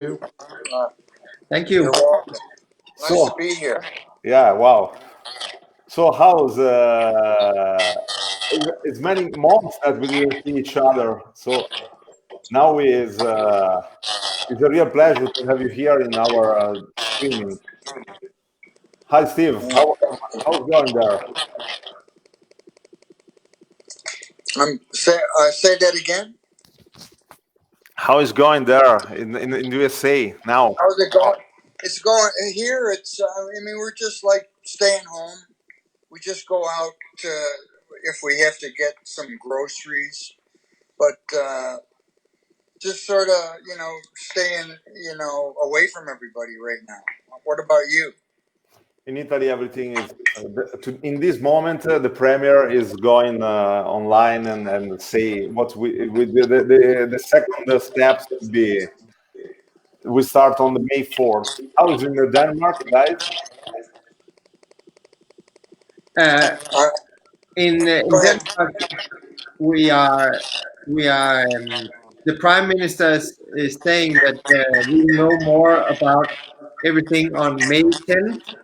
you. Thank you. You're welcome. Nice So, to be here. yeah, wow. So how's it's many months that we didn't see each other. So now is a real pleasure to have you here in our streaming. Hi, Steve. How's it going there? Say that again. How is going there in USA now? How's it going? It's going here. I mean, we're just like staying home. We just go out if we have to get some groceries, but just sort of staying away from everybody right now. What about you? In Italy, everything is in this moment. The premiere is going online and say what we the second steps to be. We start on the May 4th. How is it in Denmark, guys? Uh, Uh, in Go ahead. Denmark, we are the prime minister is saying that we know more about everything on May 10th.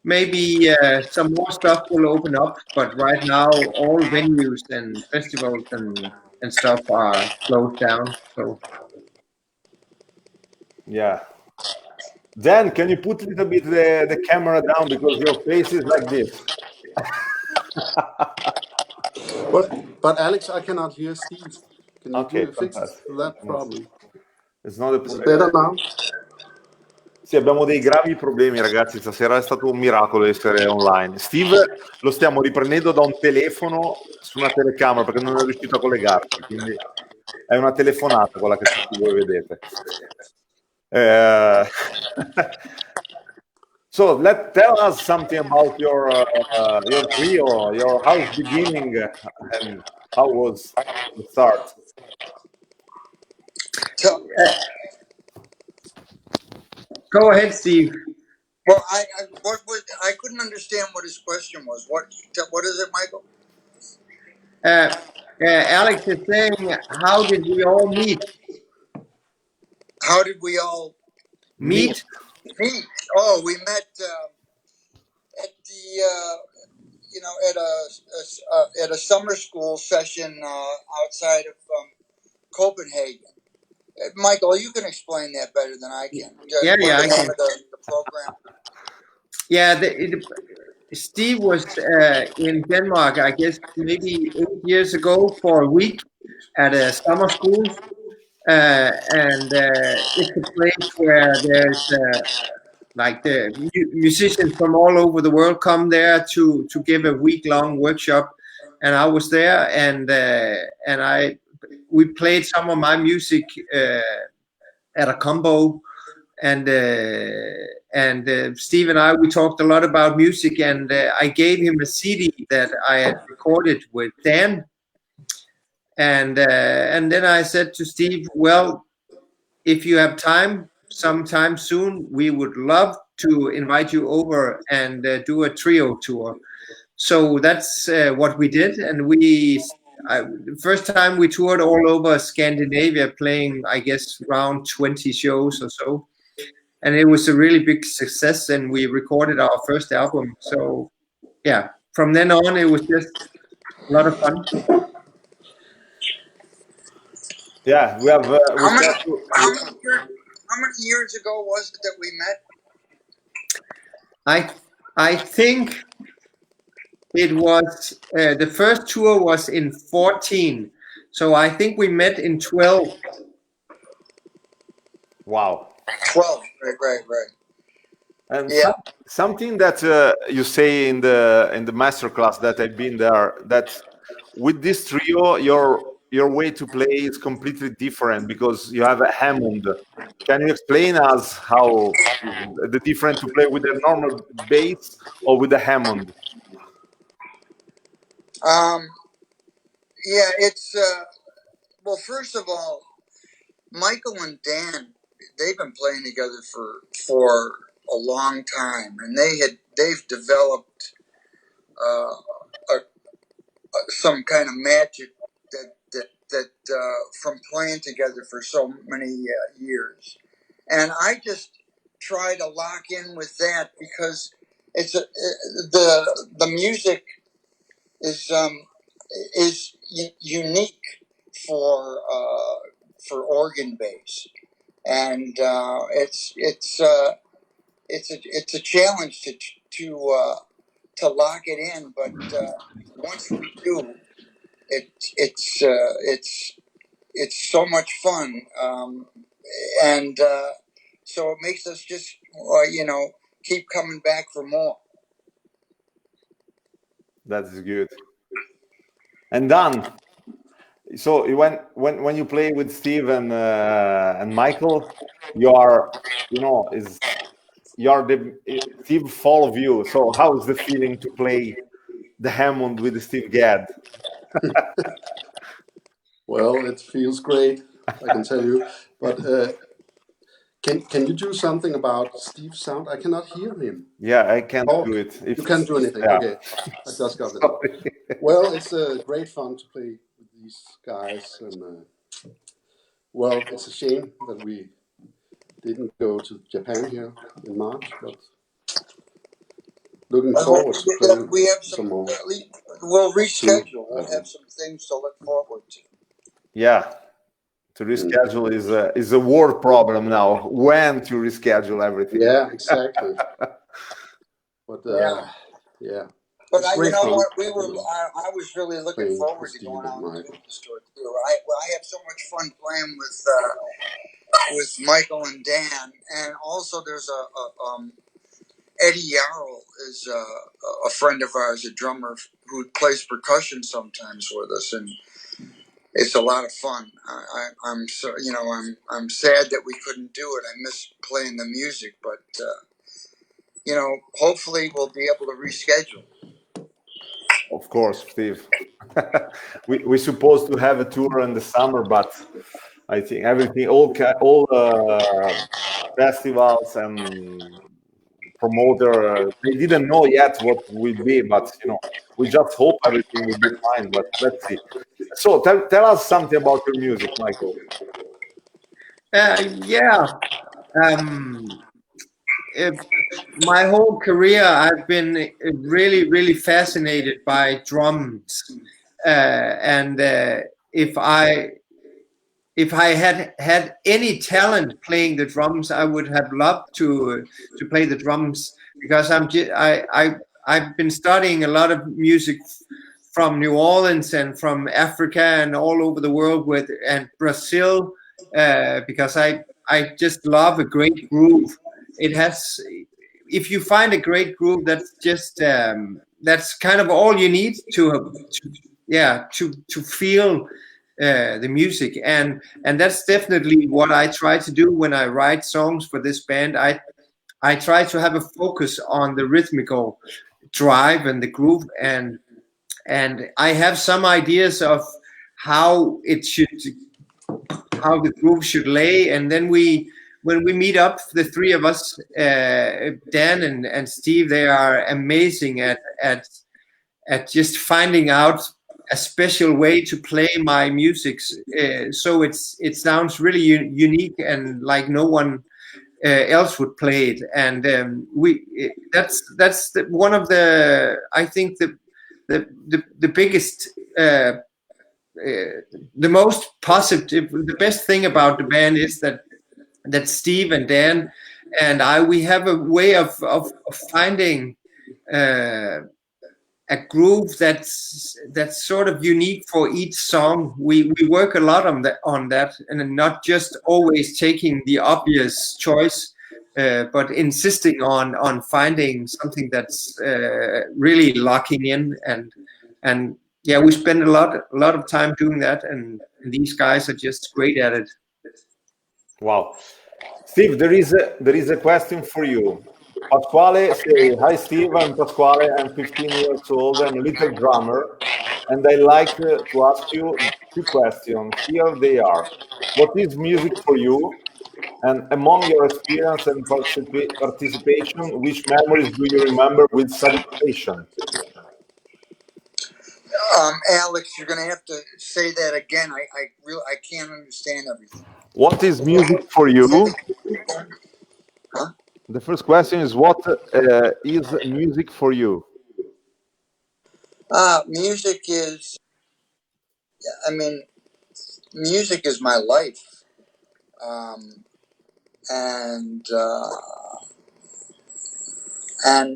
Maybe some more stuff will open up, but right now all venues and festivals and stuff are closed down. So Yeah. Dan, can you put a little bit the camera down because your face is like this? But Alex, I cannot hear Steve. Can you Ok, fix fantastico. that No, problem? it's not a Is it problem. better now? Sì, abbiamo dei gravi problemi, ragazzi. Stasera è stato un miracolo essere online. Steve lo stiamo riprendendo da un telefono su una telecamera perché non è riuscito a collegarsi, quindi è una telefonata quella che tutti voi vedete. So tell us something about your trio, your house beginning, and how was the start? go ahead, Steve. Well, I couldn't understand what his question was. What is it, Michael? Alex is saying, how did we all meet? How did we all Meet? meet? Oh, we met at the at a summer school session outside of Copenhagen. Michael, you can explain that better than I can. Yeah, What I the name can. of the program? Yeah, Steve was in Denmark, I guess, maybe 8 years ago for a week at a summer school. And it's a place where there's like the musicians from all over the world come there to give a week-long workshop. And I was there, and we played some of my music at a combo, and Steve and we talked a lot about music, and I gave him a CD that I had recorded with Dan, and then I said to Steve, well, if you have time sometime soon, we would love to invite you over and do a trio tour. So that's what we did, and the first time we toured all over Scandinavia, playing I guess around 20 shows or so, and it was a really big success. And we recorded our first album. So yeah, from then on, it was just a lot of fun. Yeah, we have. How many years ago was it that we met? I think it was the first tour was in 14, so I think we met in 12. Wow. 12. Right. And Yeah. something that you say in the master class that I've been there, that with this trio, your way to play is completely different because you have a Hammond. Can you explain us how the different to play with a normal bass or with a Hammond? Yeah, it's well, first of all, Michael and Dan, they've been playing together for a long time, and they've developed some kind of magic that from playing together for so many years. and I just try to lock in with that because it's the music is unique for organ bass, and it's a challenge to lock it in, but once we do, it's so much fun, and so it makes us just keep coming back for more. That is good. And Dan, so when you play with Steve and Michael, Steve follow you. So how is the feeling to play the Hammond with Steve Gadd? Well, it feels great, I can tell you. But can you do something about Steve's sound? I cannot hear him. Yeah, I can't do it. You can't do anything. Yeah. Okay, I just got it out. Well, it's great fun to play with these guys, and well, it's a shame that we didn't go to Japan here in March, but looking forward to playing We have some more. We'll reschedule. We'll have some things to look forward to. Yeah, to reschedule is a world problem now. When to reschedule everything? Yeah, exactly. But yeah. But you know what? I was really looking forward to going out and doing this tour too. I have so much fun playing with Michael and Dan, and also there's Eddie Yarrell is a friend of ours, a drummer who plays percussion sometimes with us, and it's a lot of fun. I'm so I'm sad that we couldn't do it. I miss playing the music, but hopefully we'll be able to reschedule. Of course, Steve. We're supposed to have a tour in the summer, but I think everything, all festivals and promoter, they didn't know yet what will be, but we just hope everything will be fine. But let's see. So tell us something about your music, Michael. My whole career, I've been really, really fascinated by drums, and if I had any talent playing the drums, I would have loved to play the drums, because I've been studying a lot of music from New Orleans and from Africa and all over the world and Brazil, because I just love a great groove. If you find a great groove, that's just that's kind of all you need to feel the music, and that's definitely what I try to do when I write songs for this band. I try to have a focus on the rhythmical drive and the groove, and I have some ideas of how the groove should lay, and then when we meet up, the three of us, Dan and Steve, they are amazing at just finding out a special way to play my music, so it sounds really unique and like no one else would play it. And that's one of the, I think, the biggest, the most positive, the best thing about the band is that Steve and Dan and we have a way of finding a groove that's sort of unique for each song. We work a lot on that, and not just always taking the obvious choice, but insisting on finding something that's really locking in, and yeah, we spend a lot of time doing that, and these guys are just great at it. Wow. Steve, there is a question for you. Pasquale say, hi Steve, I'm Pasquale, I'm 15 years old, I'm a little drummer, and I like to ask you two questions. Here they are. What is music for you? And among your experience and participation, which memories do you remember with satisfaction? Alex, you're going to have to say that again. I can't understand everything. What is music for you? The first question is, what is music for you? Music is, I mean, music is my life. Um, and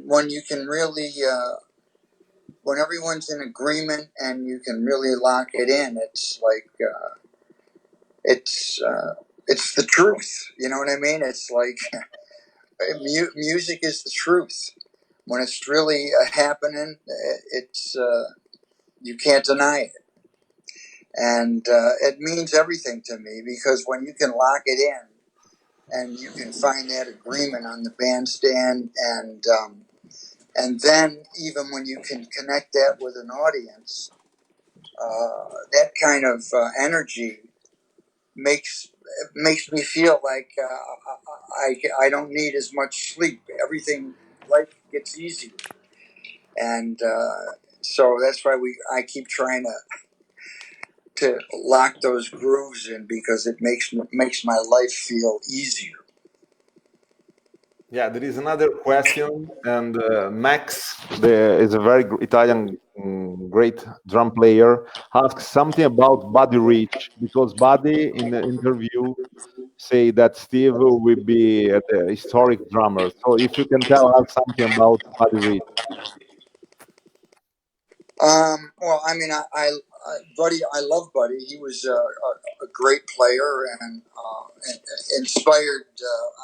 when you can really, when everyone's in agreement and you can really lock it in, it's like, it's the truth. You know what I mean? It's like music is the truth. When it's really happening, it's you can't deny it, and it means everything to me, because when you can lock it in and you can find that agreement on the bandstand, and then even when you can connect that with an audience, that kind of energy makes me feel like I don't need as much sleep. Everything, life gets easier, and so that's why I keep trying to lock those grooves in, because it makes my life feel easier. Yeah, there is another question, and Max, is a very Italian great drum player, asks something about Buddy Rich, because Buddy in the interview say that Steve will be the historic drummer. So if you can tell us something about Buddy Rich. Well, I mean, Buddy, I love Buddy. He was a great player, and inspired.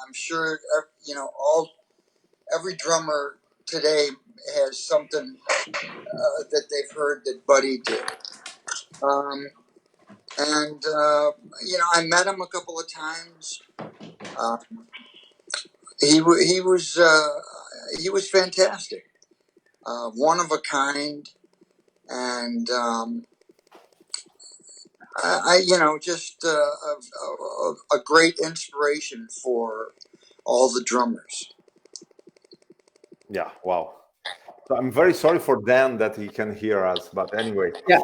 I'm sure every drummer today has something that they've heard that Buddy did. And I met him a couple of times. He was fantastic, one of a kind, and just a great inspiration for all the drummers. Yeah, wow. So I'm very sorry for Dan that he can hear us, but anyway. Yeah,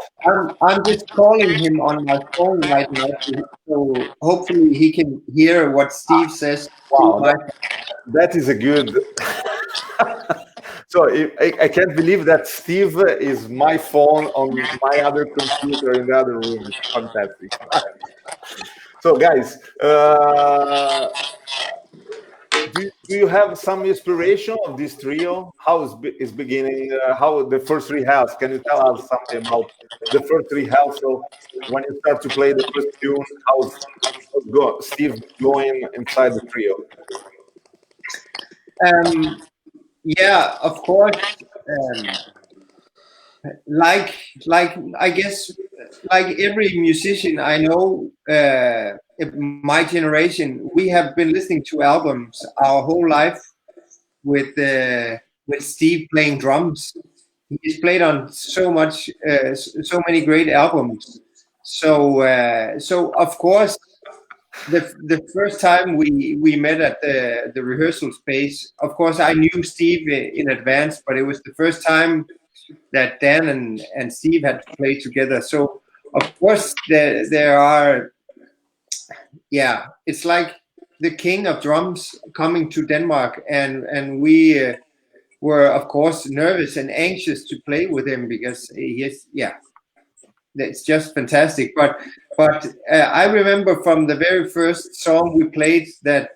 I'm just calling him on my phone right now, so hopefully he can hear what Steve says. Wow, that is a good. So I can't believe that Steve is my phone on my other computer in the other room. It's fantastic. So, guys, do you have some inspiration of this trio? How is beginning? How the first rehearsal? Can you tell us something about the first rehearsal? When you start to play the first tune, how's Steve going inside the trio? Yeah, of course. Like I guess, like every musician I know, my generation, we have been listening to albums our whole life with Steve playing drums. He's played on so many great albums. So of course, the first time we met at the rehearsal space, of course I knew Steve in advance, but it was the first time that Dan and Steve had to play together. So of course there are, yeah, it's like the king of drums coming to Denmark, and we were of course nervous and anxious to play with him, because he is, yeah, it's just fantastic. But I remember from the very first song we played that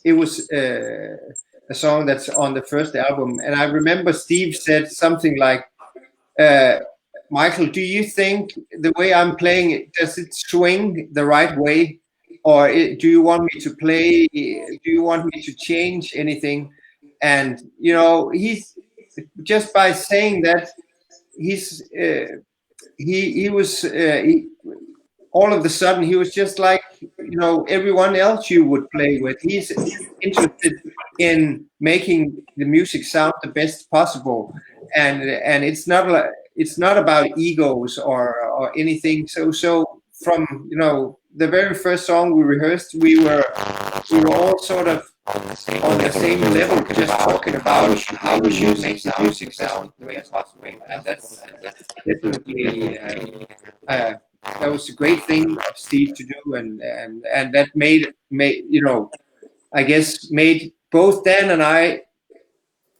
it was a song that's on the first album, and I remember Steve said something like, Michael, do you think the way I'm playing it, does it swing the right way, or do you want me to play? Do you want me to change anything? And he's just by saying that, he's he was all of a sudden he was just like everyone else you would play with. He's interested in making the music sound the best possible, and it's not about egos or anything. So from the very first song we rehearsed, we were all sort of on the same level, just talking about how we should make the music sound the way it's possible. And that's definitely that was a great thing of Steve to do, and that made I guess made both Dan and I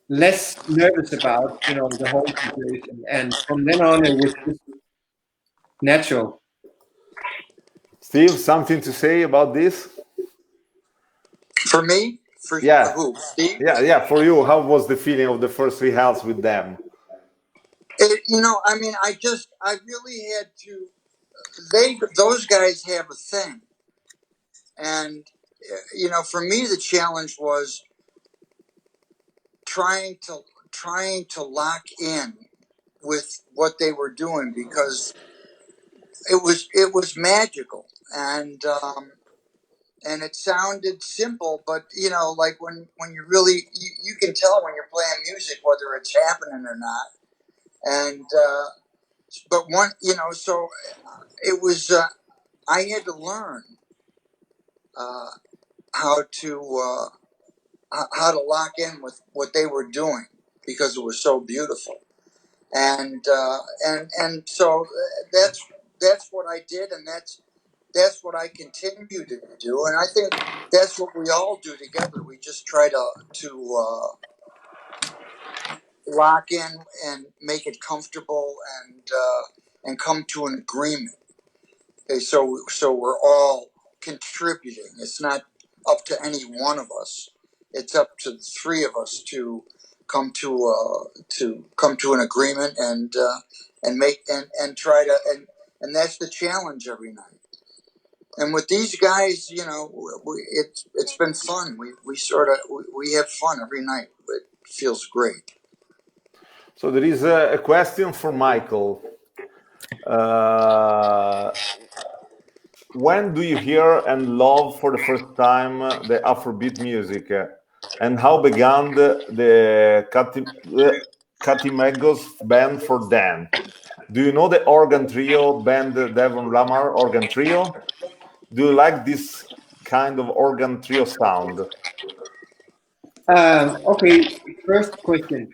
less nervous about, you know, the whole situation. And from then on, it was just natural. Steve, something to say about this? For me, for Yeah. who? Steve? Yeah. For you, how was the feeling of the first rehearsals with them? You know, I mean, I really had to. Those guys have a thing, and you know, for me, the challenge was trying to lock in with what they were doing, because it was magical, and it sounded simple, but you know, like when you really you can tell when you're playing music whether it's happening or not, and but one, you know, so it was I had to learn how to lock in with what they were doing, because it was so beautiful, and so that's what I did, and that's what I continue to do, and I think that's what we all do together. We just try to lock in and make it comfortable, and come to an agreement. Okay, so we're all contributing. It's not up to any one of us. It's up to the three of us to come to an agreement, and make and try to, and that's the challenge every night. And with these guys, you know, it's been fun. We have fun every night. It feels great. So there is a question for Michael. When do you hear and love for the first time the Afrobeat music, and how began the Catimegos band for Dan? Do you know the organ trio band Devon Lamar organ trio? Do you like this kind of organ trio sound? Okay, first question.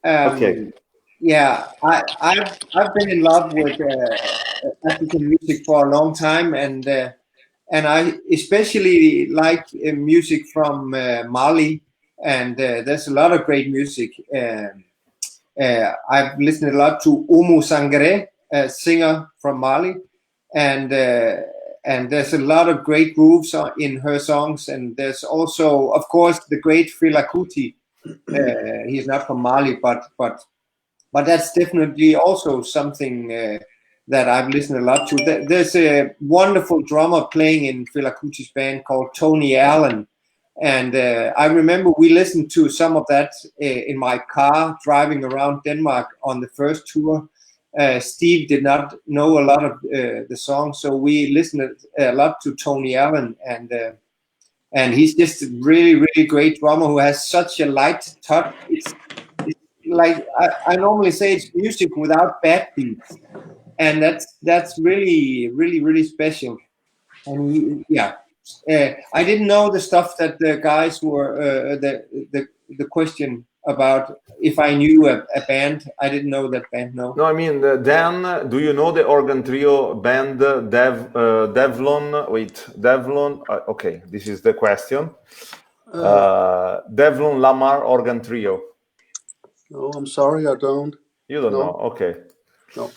Okay. Yeah, I've been in love with African music for a long time, and I especially like music from Mali, and there's a lot of great music. I've listened a lot to Oumou Sangaré, a singer from Mali, and there's a lot of great grooves in her songs, and there's also, of course, the great Fela Kuti. He's not from Mali, but that's definitely also something that I've listened a lot to. There's a wonderful drummer playing in Fela Kuti's band called Tony Allen, and I remember we listened to some of that in my car driving around Denmark on the first tour. Steve did not know a lot of the songs, so we listened a lot to Tony Allen, and he's just a really, really great drummer who has such a light touch. It's like I normally say, it's music without backbeats, and that's really, really, really special. And I didn't know the stuff that the guys were the question about if I knew a band. I didn't know that band. No. No, I mean, Dan, do you know the organ trio band Devlon? Wait, Devlon. Okay, this is the question. Devlon Lamar organ trio. No, I'm sorry, I don't. You don't know? Okay. No.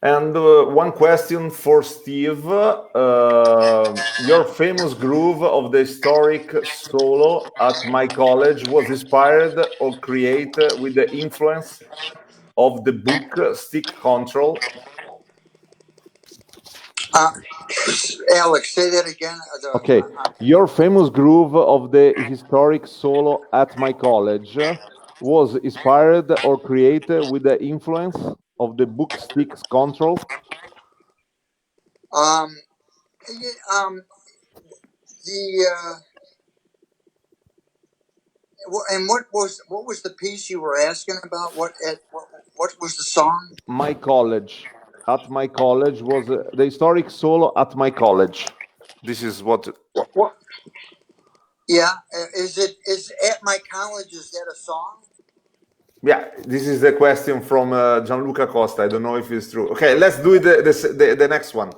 And one question for Steve. Your famous groove of the historic solo at my college was inspired or created with the influence of the book Stick Control. Alex, say that again. Okay. Your famous groove of the historic solo at my college was inspired or created with the influence of the book Stick Control. And what was the piece you were asking about? What was the song? My college. At my college was the historic solo at my college. This is what. Yeah, is at my college? Is that a song? Yeah, this is the question from Gianluca Costa. I don't know if it's true. Okay, let's do the next one.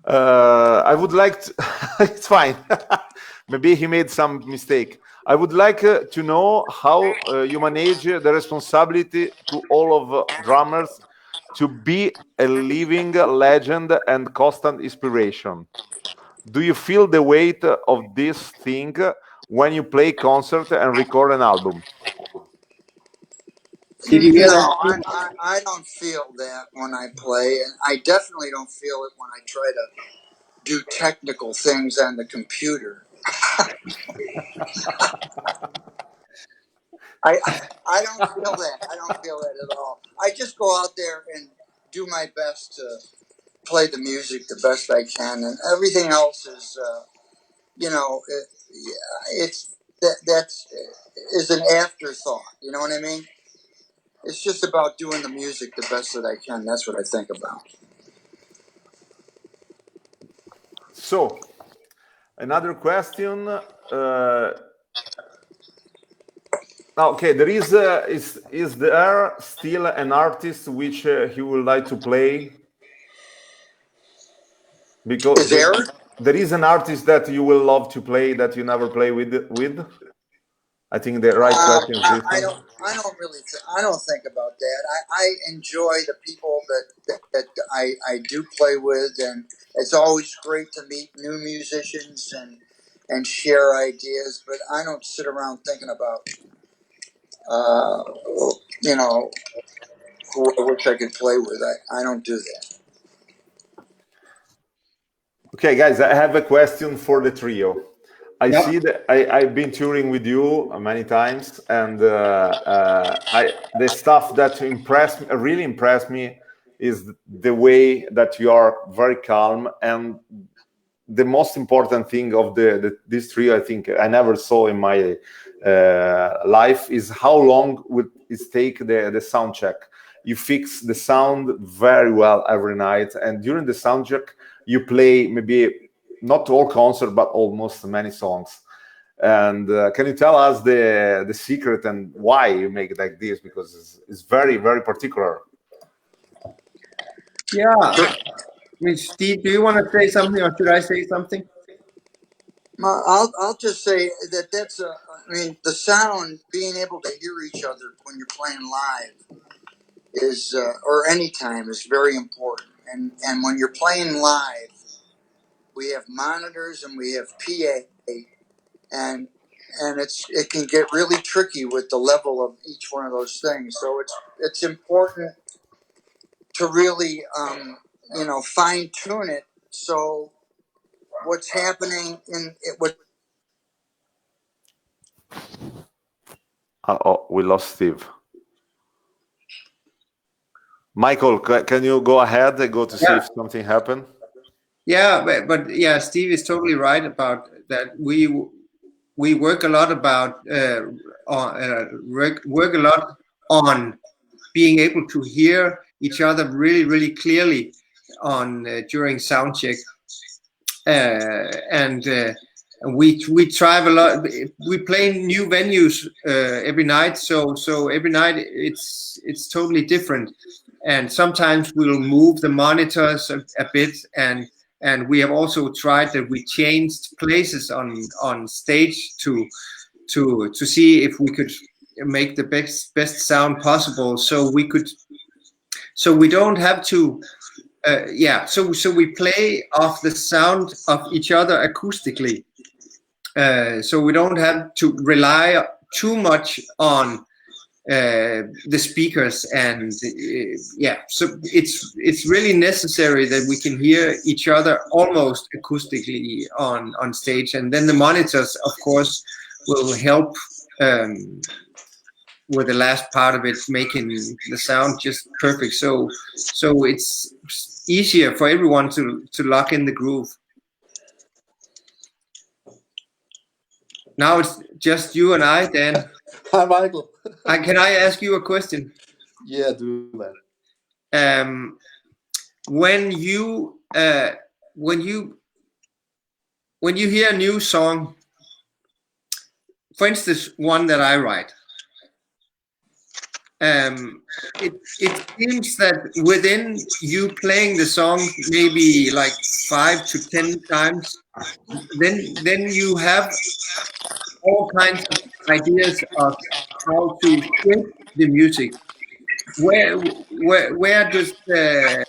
I would like to. It's fine. maybe he made some mistake. I would like to know how you manage the responsibility to all of drummers to be a living legend and constant inspiration. Do you feel the weight of this thing when you play concert and record an album? Did you hear No, that? I don't feel that when I play, and I definitely don't feel it when I try to do technical things on the computer. I don't feel that. I don't feel that at all. I just go out there and do my best to play the music the best I can, and everything else is, it's that's is an afterthought. You know what I mean? It's just about doing the music the best that I can. That's what I think about. So, another question. Okay, there is there still an artist which he would like to play? Because Is there? there is an artist that you will love to play that you never play with. I think the right question is this I one. don't. I don't really. I don't think about that. I enjoy the people that I do play with, and it's always great to meet new musicians and share ideas. But I don't sit around thinking about, uh, you know, who I wish I could play with. I don't do that. Okay, guys, I have a question for the trio. I Yeah. see that I've been touring with you many times, and the stuff that really impressed me, is the way that you are very calm. And the most important thing of this trio, I think I never saw in my life, is how long would it take the sound check. You fix the sound very well every night, and during the sound check, you play maybe not all concert, but almost many songs. And can you tell us the secret and why you make it like this? Because it's very, very particular. Yeah. I mean, Steve, do you want to say something, or should I say something? I'll just say that's a. I mean, the sound, being able to hear each other when you're playing live is, or anytime, is very important. And when you're playing live, we have monitors and we have PA, and it can get really tricky with the level of each one of those things. So it's important to really fine tune it. So what's happening in it? Oh, we lost Steve. Michael, can you go ahead and go to see if something happened? Yeah, but yeah, Steve is totally right about that. We work a lot about work a lot on being able to hear each other really, really clearly on during sound check, and we try a lot. We play new venues every night, so every night it's totally different, and sometimes we'll move the monitors a bit, and we have also tried that we changed places on stage to see if we could make the best sound possible, so we don't have to so we play off the sound of each other acoustically, so we don't have to rely too much on the speakers, and so it's really necessary that we can hear each other almost acoustically on stage, and then the monitors, of course, will help with the last part of it, making the sound just perfect. So it's easier for everyone to lock in the groove. Now it's just you and I, Dan. Hi, Michael. Can I ask you a question? Yeah, do that. When you hear a new song, for instance, one that I write, it seems that within you playing the song maybe like 5 to 10 times, then you have all kinds of ideas of how to shape the music. Where does do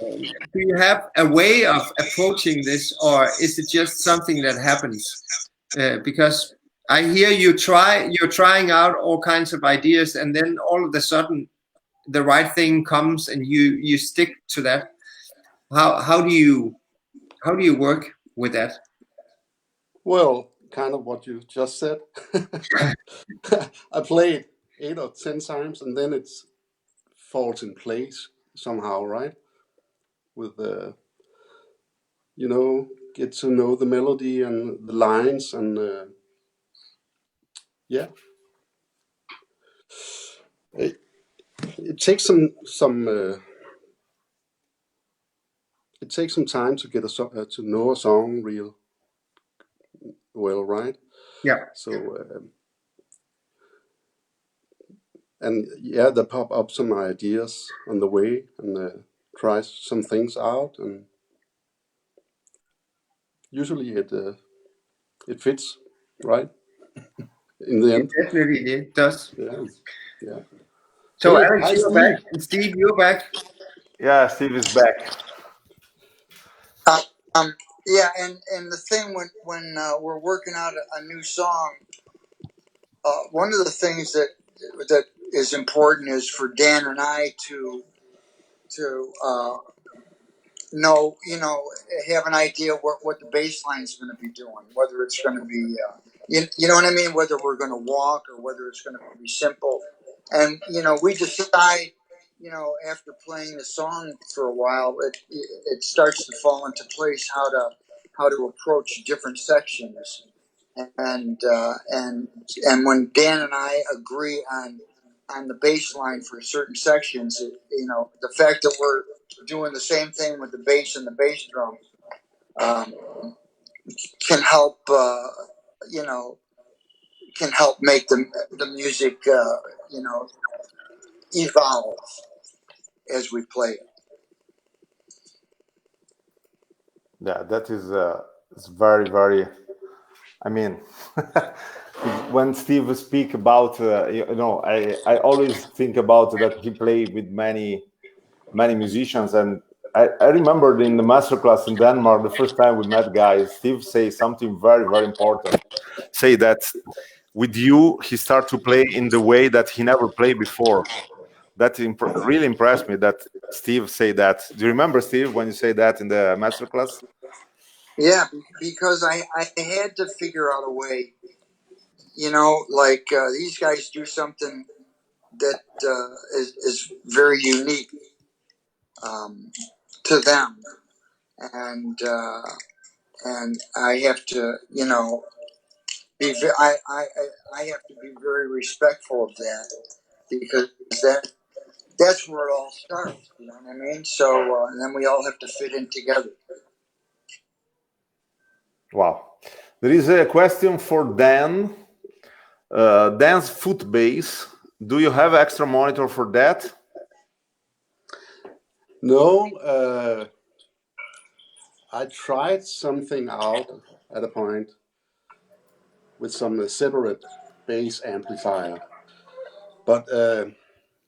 you have a way of approaching this, or is it just something that happens? Because I hear you're trying out all kinds of ideas, and then all of a sudden the right thing comes, and you stick to that. How do you work with that? Well, kind of what you just said. I played 8 or 10 times, and then it falls in place somehow, right? With the, get to know the melody and the lines, and yeah, it takes it takes some time to get to know a song real well, right? Yeah. So and yeah, there pop up some ideas on the way, and try some things out, and usually it fits, right? In the end. Definitely it does. Yeah. So Hey, Alex, hi, you're Steve. back, and Steve, you're back. Yeah, Steve is back. Yeah, and the thing when we're working out a new song, one of the things that is important is for Dan and I to know, have an idea what the bass line is going to be doing, whether it's going to be, you know what I mean, whether we're going to walk or whether it's going to be simple. And, we decide, after playing the song for a while, it starts to fall into place how to approach different sections. And when Dan and I agree on the bass line for certain sections, the fact that we're doing the same thing with the bass and the bass drum can help make the music evolve as we play it. Yeah, that is it's very, very. I mean, when Steve speak about, I always think about that he played with many musicians, and I remembered in the masterclass in Denmark, the first time we met guys, Steve say something very, very important. Say that with you, he start to play in the way that he never played before. That really impressed me that Steve say that. Do you remember, Steve, when you say that in the masterclass? Yeah, because I had to figure out a way, these guys do something that is very unique to them, and I have to, I have to be very respectful of that, because that's where it all starts. You know what I mean? So and then we all have to fit in together. Wow. There is a question for Dan. Dan's foot bass. Do you have extra monitor for that? No, I tried something out at a point with some separate bass amplifier, but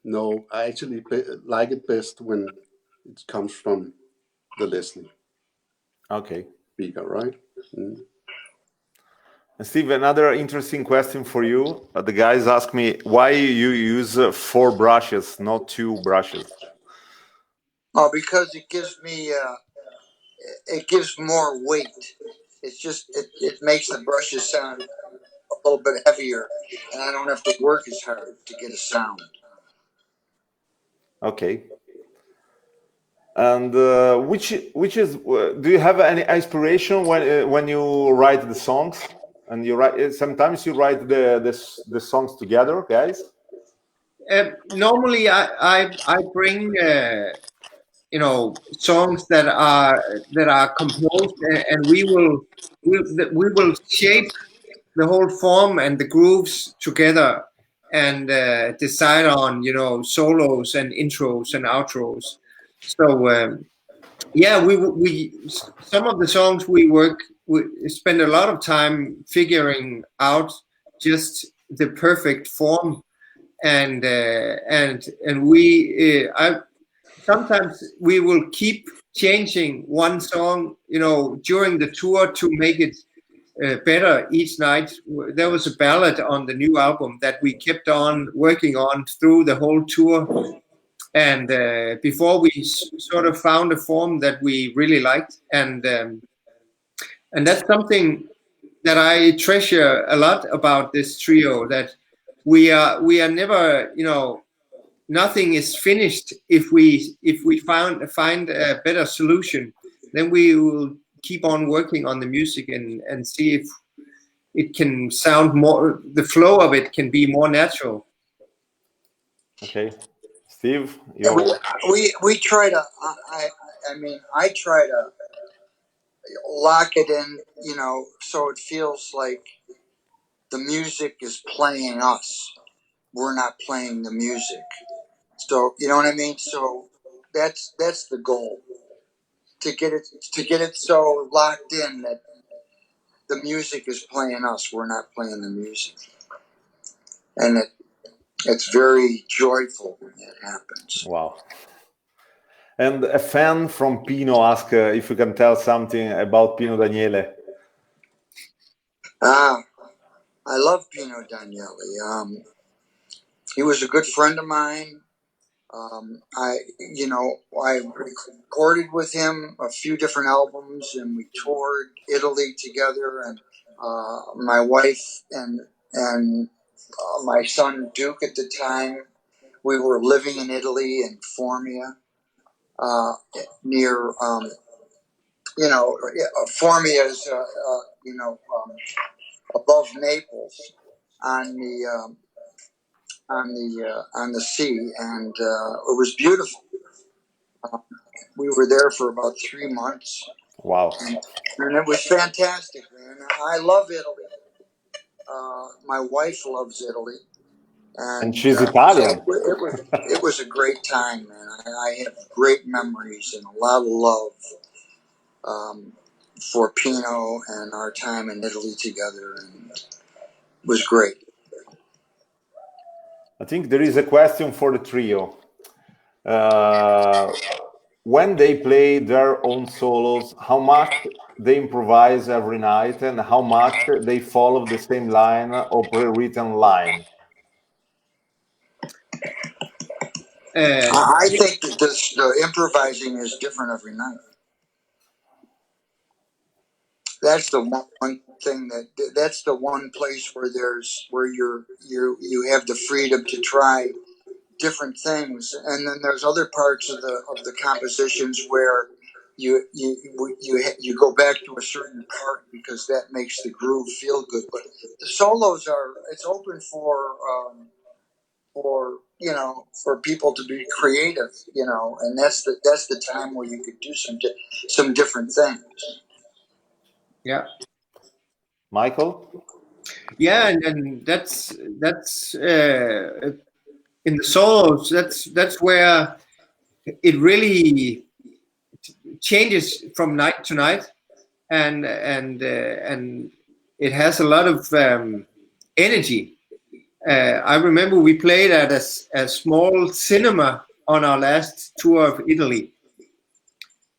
no, I actually like it best when it comes from the Leslie. Okay. Speaker, right? Mm. And Steve, another interesting question for you. The guys ask me why you use 4 brushes, not 2 brushes. Oh, because it gives me it gives more weight. It's just it makes the brushes sound a little bit heavier, and I don't have to work as hard to get a sound. Okay. And which is do you have any inspiration when you write the songs? And you write sometimes you write the songs together, guys. Normally, I bring songs that are composed, and we will shape the whole form and the grooves together and decide on, you know, solos and intros and outros. So yeah, we some of the songs we spend a lot of time figuring out just the perfect form, and we I sometimes we will keep changing one song, you know, during the tour to make it better each night. There was a ballad on the new album that we kept on working on through the whole tour, and before we sort of found a form that we really liked, and that's something that I treasure a lot about this trio. That we are never, you know, nothing is finished. If we find a better solution, then we will keep on working on the music and see if it can sound more, the flow of it can be more natural. Okay, Steve, And you. we try to. I mean, I try to lock it in, you know, so it feels like the music is playing us. We're not playing the music. So you know what I mean. So that's the goal, to get it so locked in that the music is playing us. We're not playing the music, and it's very joyful when that happens. Wow. And a fan from Pino asked if you can tell something about Pino Daniele. I love Pino Daniele. He was a good friend of mine. I recorded with him a few different albums, and we toured Italy together. And my wife and my son Duke at the time, we were living in Italy in Formia, near Formia is above Naples on the sea, and it was beautiful. We were there for about 3 months. Wow. And it was fantastic, man. I love Italy. My wife loves Italy, And she's so Italian. it was a great time, man. I have great memories and a lot of love for Pino and our time in Italy together, and it was great. I think there is a question for the trio. When they play their own solos, how much they improvise every night and how much they follow the same line or pre-written line? I think that the improvising is different every night. That's the one thing that's the one place where you have the freedom to try different things, and then there's other parts of the compositions where you go back to a certain part because that makes the groove feel good. But the solos it's open for people to be creative, and that's the time where you could do some different things. Yeah. Michael? Yeah, and that's in the solos. That's where it really changes from night to night, and it has a lot of energy. I remember we played at a small cinema on our last tour of Italy,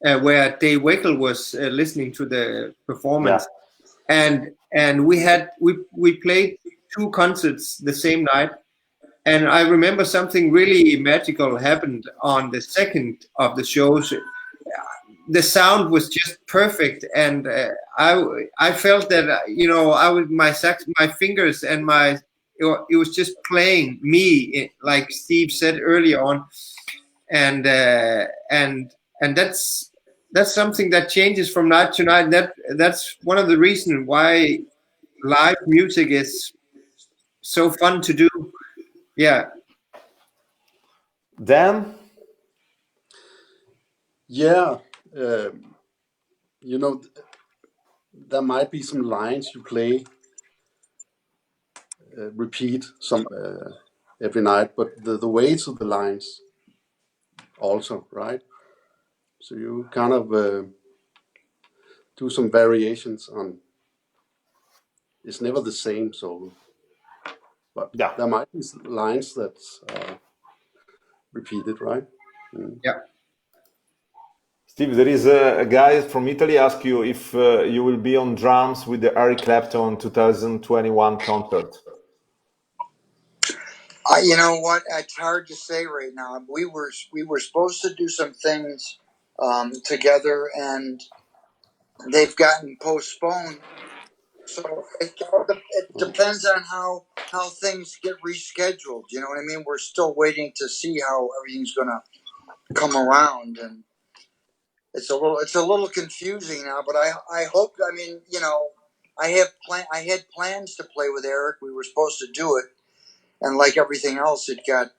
where Dave Weckl was listening to the performance, and we played 2 concerts the same night. And I remember something really magical happened on the second of the shows. The sound was just perfect, and I felt that I would my fingers and it was just playing me, like Steve said earlier on, and that's something that changes from night to night. That's one of the reasons why live music is so fun to do. Yeah. Dan? Yeah, you know, there might be some lines you play repeat some every night, but the weights of the lines also, right? So you kind of do some variations on. It's never the same solo, but Yeah. there might be lines that's repeated, right? Yeah. Steve, there is a guy from Italy ask you if you will be on drums with the Eric Clapton 2021 concert. You know what? It's hard to say right now. We were supposed to do some things together, and they've gotten postponed. So it depends on how things get rescheduled. You know what I mean? We're still waiting to see how everything's going to come around, and it's a little confusing now. But I hope. I mean, you know, I had plans to play with Eric. We were supposed to do it, and like everything else, it got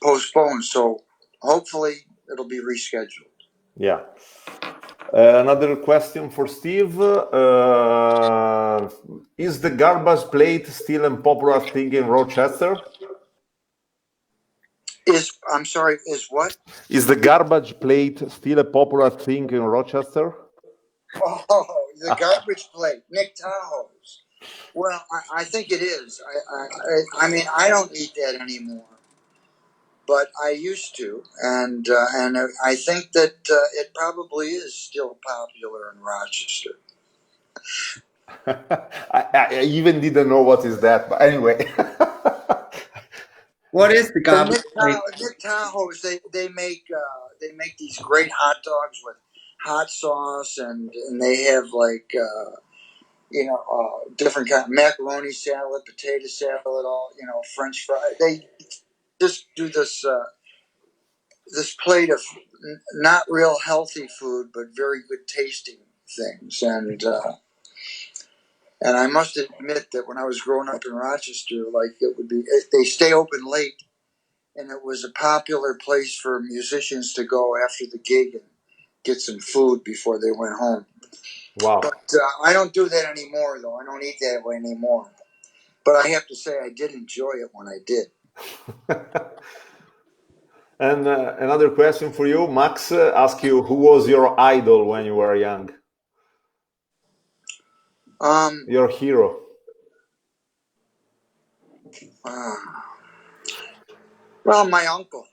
postponed. So hopefully it'll be rescheduled. Yeah. Another question for Steve. Is the garbage plate still a popular thing in Rochester? I'm sorry, is what? Is the garbage plate still a popular thing in Rochester? Oh, the garbage plate, Nick Tahoe's. Well, I think it is. I mean, I don't eat that anymore, but I used to, and I think that it probably is still popular in Rochester. I even didn't know what is that, but anyway. What is the garbage plate? Nick Tahoe's, they make these great hot dogs with hot sauce, and they have like different kind of macaroni salad, potato salad, all French fry. They just do this plate of not real healthy food, but very good tasting things, and I must admit that when I was growing up in Rochester, like they stay open late. And it was a popular place for musicians to go after the gig and get some food before they went home. Wow. But I don't do that anymore, though. I don't eat that way anymore. But I have to say I did enjoy it when I did. And another question for you. Max asked you, who was your idol when you were young? Your hero. Well, my uncle.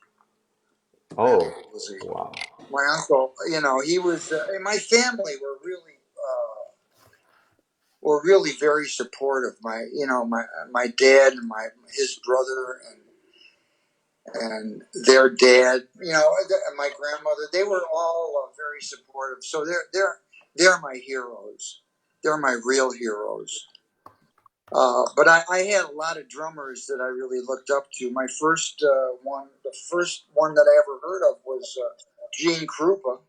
Oh, wow. My uncle, he was. My family were really very supportive. My dad and his brother and their dad, and my grandmother. They were all very supportive. So they're my heroes. They're my real heroes. But I had a lot of drummers that I really looked up to. My first one, the first one that I ever heard of was Gene Krupa.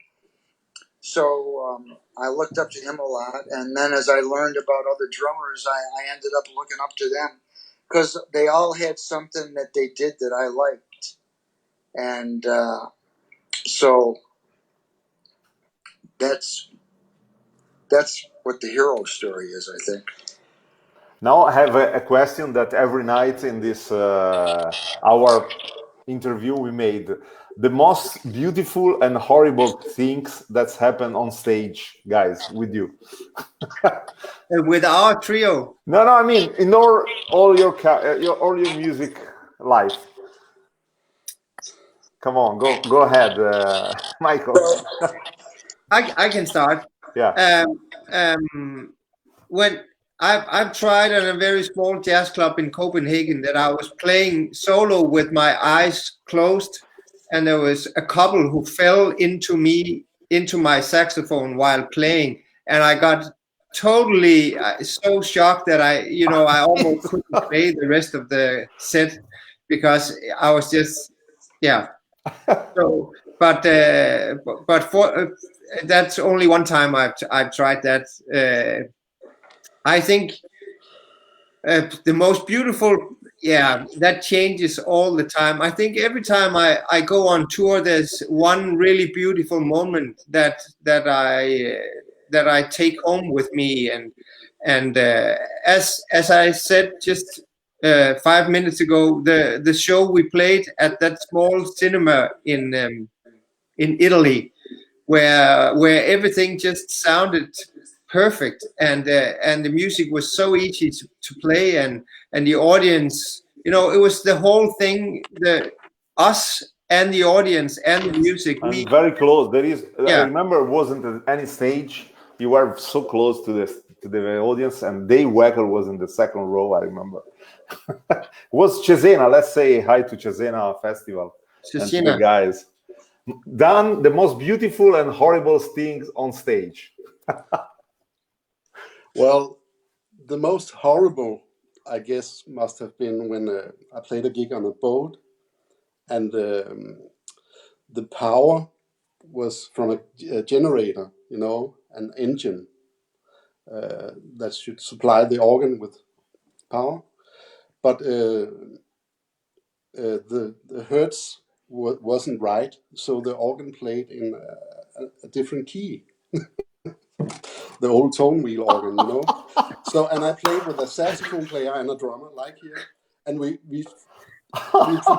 So I looked up to him a lot. And then as I learned about other drummers, I ended up looking up to them because they all had something that they did that I liked. And so that's what the hero story is, I think. Now I have a question that every night in this our interview we made. The most beautiful and horrible things that's happened on stage, guys, with you. With our trio. No, I mean in all your music life. Come on, go ahead, Michael. I can start. Yeah. When I've tried at a very small jazz club in Copenhagen that I was playing solo with my eyes closed, and there was a couple who fell into my saxophone while playing, and I got totally so shocked that I almost couldn't play the rest of the set because I was just So, but for that's only one time I've tried that. I think the most beautiful, that changes all the time. I think every time I go on tour, there's one really beautiful moment that I take home with me, and And as I said just 5 minutes ago, the show we played at that small cinema in Italy, where everything just sounded perfect, and the music was so easy to play, and the audience, it was the whole thing, us and the audience and the music. And very close. I Yeah. remember it wasn't at any stage. You were so close to the audience, and Dave Wecker was in the second row, I remember. It was Cesena. Let's say hi to Cesena Festival. And to the guys. Done the most beautiful and horrible things on stage. Well, the most horrible, I guess, must have been when I played a gig on a boat, and the power was from a generator, an engine that should supply the organ with power. But the hertz wasn't right, so the organ played in a different key. The old tone wheel organ, So, and I played with a saxophone player and a drummer, like here, and we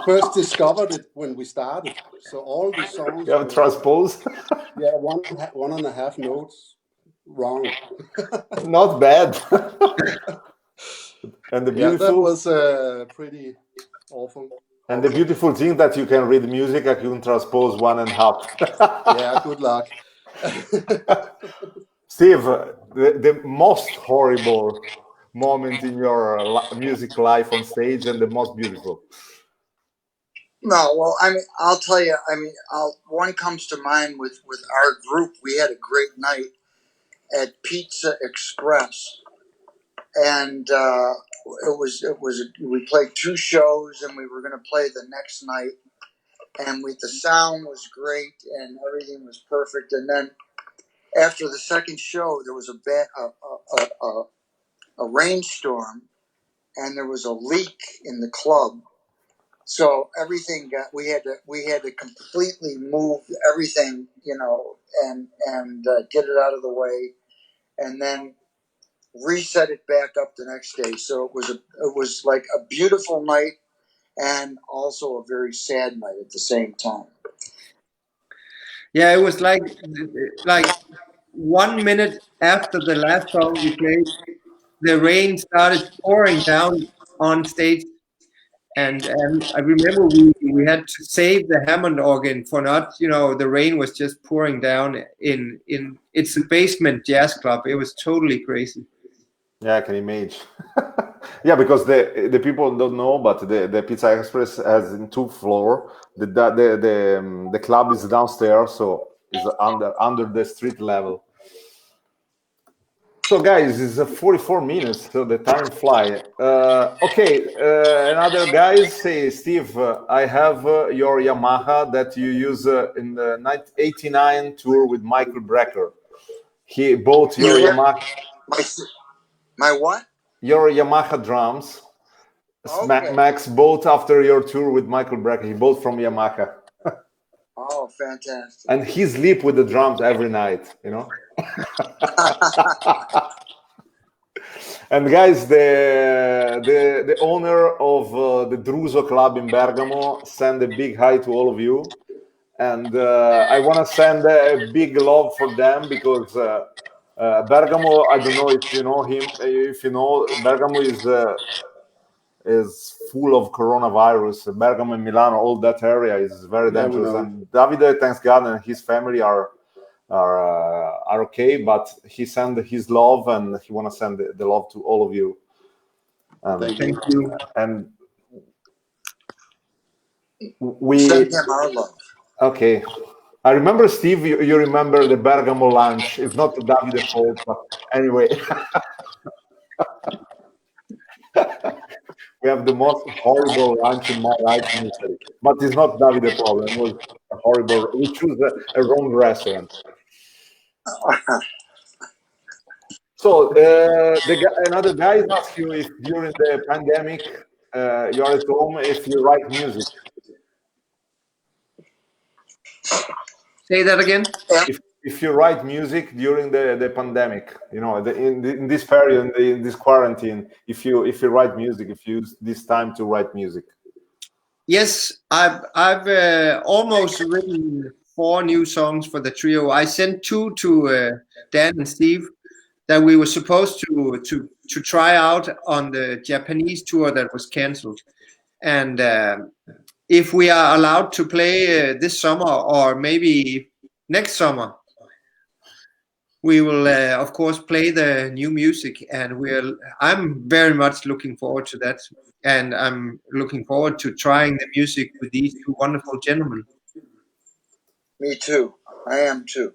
first discovered it when we started. So all the songs You have transposed. Yeah, 1.5 notes wrong. Not bad. And the beautiful. That was pretty awful. And the beautiful thing that you can read music, I can transpose 1.5. Yeah, good luck. Steve, the most horrible moment in your music life on stage, and the most beautiful. No, well, I mean, I'll tell you. I mean, one comes to mind with our group. We had a great night at Pizza Express, and we played 2 shows, and we were going to play the next night, and the sound was great, and everything was perfect, and then after the second show, there was a rainstorm, and there was a leak in the club. So everything we had to completely move everything, and get it out of the way, and then reset it back up the next day. So it was like a beautiful night, and also a very sad night at the same time. Yeah, it was like 1 minute after the last song we played, the rain started pouring down on stage, and I remember we had to save the Hammond organ for not, the rain was just pouring down in it's a basement jazz club. It was totally crazy. Yeah, I can imagine. Yeah, because the people don't know, but the Pizza Express has 2 floors. The club is downstairs, so it's under the street level. So guys, it's 44 minutes, so the time fly. Okay, another guys say, Steve, I have your Yamaha that you use in the 1989 tour with Michael Brecker. He bought your Yamaha. My what? Your Yamaha drums. Okay. Max bought after your tour with Michael Brecker. He bought from Yamaha. Oh, fantastic! And he sleep with the drums every night, And guys, the owner of the Druso Club in Bergamo send a big hi to all of you, and I want to send a big love for them, because Bergamo, I don't know if you know him. If you know, Bergamo is full of coronavirus. Bergamo and Milano, all that area is very dangerous. And Davide, thanks God, and his family are okay, but he sent his love, and he want to send the love to all of you. Thank you. And we send him our love. Okay. I remember, Steve, you remember the Bergamo lunch. It's not Davide's fault, but anyway. We have the most horrible lunch in my life in Italy. But it's not Davide's problem. It was horrible. We choose a wrong restaurant. So another guy asked you if during the pandemic you're at home, if you write music. Say that again. if you write music during the pandemic, you know, in this period, in this quarantine, if you write music, if you use this time to write music. Yes, I've almost written 4 new songs for the trio. I sent 2 to Dan and Steve that we were supposed to try out on the Japanese tour that was canceled. And if we are allowed to play this summer or maybe next summer, we will of course play the new music, and I'm very much looking forward to that, and I'm looking forward to trying the music with these 2 wonderful gentlemen. Me too. I am too.